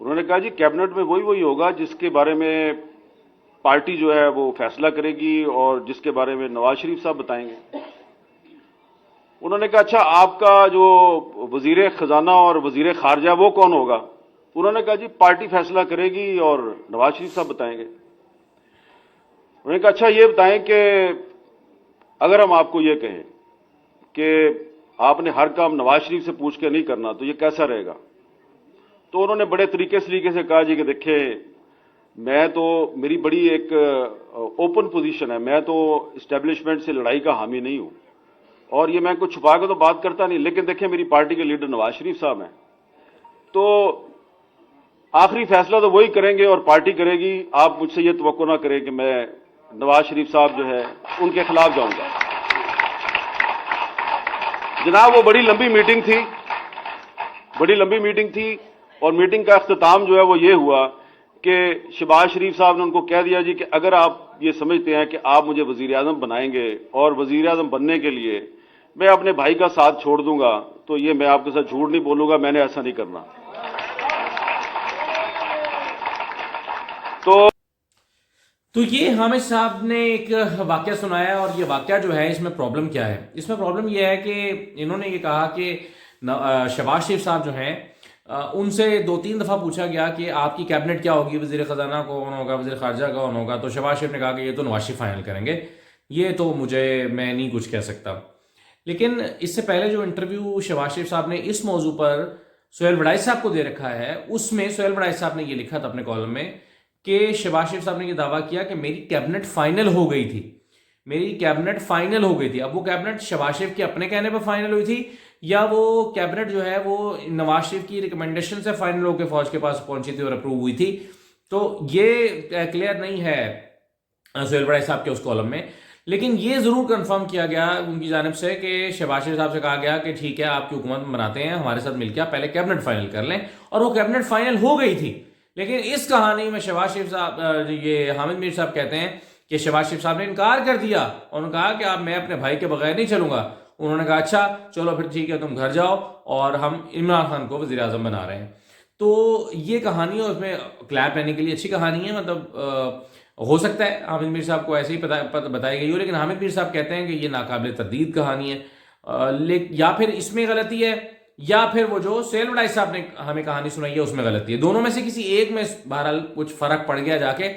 انہوں نے کہا جی کیبنٹ میں وہی ہوگا جس کے بارے میں پارٹی جو ہے وہ فیصلہ کرے گی اور جس کے بارے میں نواز شریف صاحب بتائیں گے. انہوں نے کہا اچھا آپ کا جو وزیر خزانہ اور وزیر خارجہ وہ کون ہوگا؟ انہوں نے کہا جی پارٹی فیصلہ کرے گی اور نواز شریف صاحب بتائیں گے. انہوں نے کہا اچھا یہ بتائیں کہ اگر ہم آپ کو یہ کہیں کہ آپ نے ہر کام نواز شریف سے پوچھ کے نہیں کرنا تو یہ کیسا رہے گا؟ تو انہوں نے بڑے طریقے سے کہا جی کہ دیکھیں میں تو میری بڑی ایک اوپن پوزیشن ہے, میں تو اسٹیبلشمنٹ سے لڑائی کا حامی نہیں ہوں اور یہ میں کچھ چھپا کے تو بات کرتا نہیں, لیکن دیکھیں میری پارٹی کے لیڈر نواز شریف صاحب ہیں تو آخری فیصلہ تو وہی کریں گے اور پارٹی کرے گی. آپ مجھ سے یہ توقع نہ کریں کہ میں نواز شریف صاحب جو ہے ان کے خلاف جاؤں گا. جناب وہ بڑی لمبی میٹنگ تھی اور میٹنگ کا اختتام جو ہے وہ یہ ہوا کہ شہباز شریف صاحب نے ان کو کہہ دیا جی کہ اگر آپ یہ سمجھتے ہیں کہ آپ مجھے وزیر اعظم بنائیں گے اور وزیر اعظم بننے کے لیے میں اپنے بھائی کا ساتھ چھوڑ دوں گا تو یہ میں آپ کے ساتھ جھوٹ نہیں بولوں گا, میں نے ایسا نہیں کرنا. تو یہ حامد صاحب نے ایک واقعہ سنایا اور یہ واقعہ جو ہے اس میں پرابلم کیا ہے؟ اس میں پرابلم یہ ہے کہ انہوں نے یہ کہا کہ شہباز شریف صاحب جو ہیں ان سے 2-3 دفعہ پوچھا گیا کہ آپ کی کیبنٹ کیا ہوگی, وزیر خزانہ کون ہوگا, وزیر خارجہ کون ہوگا, تو شہباز شریف نے کہا کہ یہ تو نواز شریف فائنل کریں گے, یہ تو میں نہیں کچھ کہہ سکتا. لیکن اس سے پہلے جو انٹرویو شہباز شریف صاحب نے اس موضوع پر سہیل وڑائی صاحب کو دے رکھا ہے اس میں سہیل وڑائی صاحب نے یہ لکھا تھا اپنے کالم میں کہ شہباز شریف صاحب نے یہ دعویٰ کیا کہ میری کیبنٹ فائنل ہو گئی تھی. اب وہ کیبنٹ شہباز شریف کے اپنے کہنے پر فائنل ہوئی تھی یا وہ کیبنٹ جو ہے وہ نواز شریف کی ریکمنڈیشن سے فائنل ہو کے فوج کے پاس پہنچی تھی اور اپروو ہوئی تھی. تو یہ کلیئر نہیں ہے سہیل وڑائی صاحب کے اس کالم میں. لیکن یہ ضرور کنفرم کیا گیا ان کی جانب سے کہ شہباز شریف صاحب سے کہا گیا کہ ٹھیک ہے آپ کی حکومت بناتے ہیں, ہمارے ساتھ مل کے آپ پہلے کیبنٹ فائنل کر لیں, اور وہ کیبنٹ فائنل ہو گئی تھی. لیکن اس کہانی میں شہباز شریف صاحب یہ حامد میر صاحب کہتے ہیں کہ شہباز شریف صاحب نے انکار کر دیا اور انہوں نے کہا کہ میں اپنے بھائی کے بغیر نہیں چلوں گا. انہوں نے کہا اچھا چلو پھر ٹھیک ہے تم گھر جاؤ اور ہم عمران خان کو وزیر اعظم بنا رہے ہیں. تو یہ کہانی اور اس میں کلیپ لینے کے لیے اچھی کہانی ہے, مطلب ہو سکتا ہے حامد میر صاحب کو ایسے ہی بتائی گئی ہو, لیکن حامد میر صاحب کہتے ہیں کہ یہ ناقابل تردید کہانی ہے. یا پھر اس میں غلطی ہے یا پھر وہ جو سہیل وڑائی صاحب نے ہمیں کہانی سنائی ہے اس میں غلطی ہے. دونوں میں سے کسی ایک میں بہرحال کچھ فرق پڑ گیا جا کے.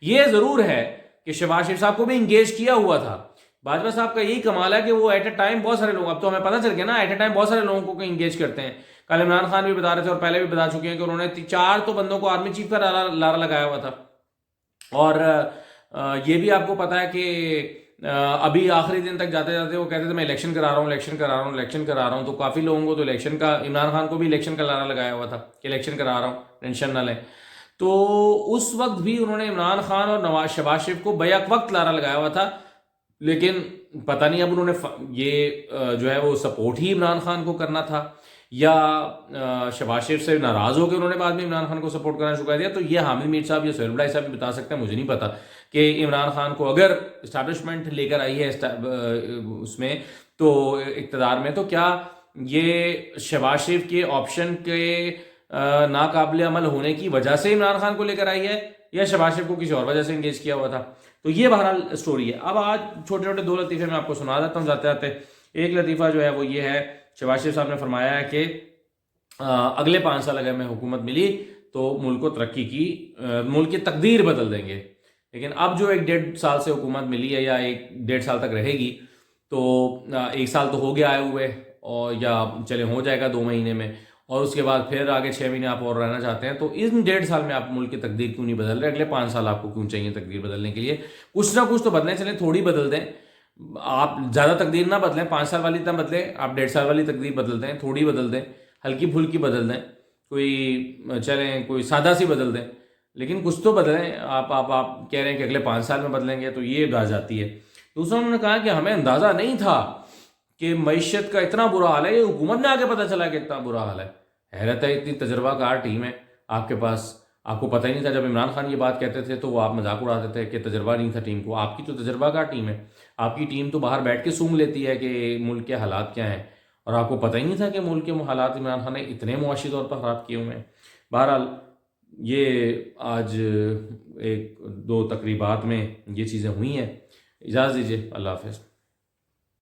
یہ ضرور ہے کہ شہباز شریف صاحب کو بھی انگیج کیا ہوا تھا. باجوہ صاحب کا یہی کمال ہے کہ وہ ایٹ اے ٹائم بہت سارے لوگ, اب تو ہمیں پتہ چل گیا نا, ایٹ اے ٹائم بہت سارے لوگوں کو انگیج کرتے ہیں. کل عمران خان بھی بتا رہے تھے اور پہلے بھی بتا چکے ہیں کہ انہوں نے 4 تو بندوں کو آرمی چیف کا لارا لگایا ہوا تھا. اور یہ بھی آپ کو پتا ہے کہ ابھی آخری دن تک جاتے جاتے وہ کہتے تھے میں الیکشن کرا رہا ہوں. تو کافی لوگوں کو تو الیکشن کا, عمران خان کو بھی الیکشن کا لارا لگایا ہوا تھا کہ الیکشن کرا رہا ہوں, ٹینشن نہ لیں. تو اس وقت بھی انہوں نے عمران خان اور شہباز شریف کو بیک وقت لارا لگایا ہوا تھا. لیکن پتہ نہیں اب انہوں نے یہ جو ہے وہ سپورٹ ہی عمران خان کو کرنا تھا یا شہباز شریف سے ناراض ہو کے انہوں نے بعد میں عمران خان کو سپورٹ کرنا شروع کر دیا. تو یہ حامد میر صاحب یا سہیل وڑائی صاحب بھی بتا سکتے ہیں, مجھے نہیں پتا کہ عمران خان کو اگر اسٹیبلشمنٹ لے کر آئی ہے اس میں تو اقتدار میں, تو کیا یہ شہباز شریف کے آپشن کے ناقابل عمل ہونے کی وجہ سے عمران خان کو لے کر آئی ہے یا شہباز شریف کو کسی اور وجہ سے انگیج کیا ہوا تھا. تو یہ بہرحال سٹوری ہے. اب آج چھوٹے چھوٹے 2 لطیفے میں آپ کو سنا دیتا ہوں جاتے جاتے. ایک لطیفہ جو ہے وہ یہ ہے, شہباز شریف صاحب نے فرمایا ہے کہ اگلے 5 سال اگر میں حکومت ملی تو ملک کو ترقی کی, ملک کی تقدیر بدل دیں گے. لیکن اب جو 1-1.5 سال سے حکومت ملی ہے یا 1-1.5 سال تک رہے گی, تو 1 سال تو ہو گیا آئے ہوئے اور یا چلے ہو جائے گا 2 مہینے میں, اور اس کے بعد پھر آگے 6 مہینے آپ اور رہنا چاہتے ہیں. تو ان 1.5 سال میں آپ ملک کی تقدیر کیوں نہیں بدل رہے؟ اگلے 5 سال آپ کو کیوں چاہیے تقدیر بدلنے کے لیے؟ کچھ نہ کچھ تو بدلیں, چلیں تھوڑی بدل دیں. آپ زیادہ تقدیر نہ بدلیں, 5 سال والی نہ بدلیں, آپ 1.5 سال والی تقدیر بدل دیں, تھوڑی بدل دیں, ہلکی پھلکی بدل دیں, کوئی سادہ سی بدل دیں, لیکن کچھ تو بدلیں. آپ کہہ رہے ہیں کہ اگلے 5 سال میں بدلیں گے, تو یہ بات جاتی ہے. دوسرا انہوں نے کہا کہ ہمیں اندازہ نہیں تھا کہ معیشت کا اتنا برا حال ہے, یہ حکومت میں آ کے پتہ چلا کہ اتنا برا حال ہے. حیرت ہے, اتنی تجربہ کار ٹیم ہے آپ کے پاس, آپ کو پتہ ہی نہیں تھا. جب عمران خان یہ بات کہتے تھے تو وہ آپ مذاق اڑاتے تھے کہ تجربہ نہیں تھا ٹیم کو. آپ کی تو تجربہ کار ٹیم ہے, آپ کی ٹیم تو باہر بیٹھ کے سونگ لیتی ہے کہ ملک کے حالات کیا ہیں, اور آپ کو پتہ ہی نہیں تھا کہ ملک کے حالات عمران خان نے اتنے معاشی طور پر خراب کیے ہوئے ہیں. بہرحال یہ آج ایک دو تقریبات میں یہ چیزیں ہوئی ہیں. اجازت دیجیے. اللہ حافظ.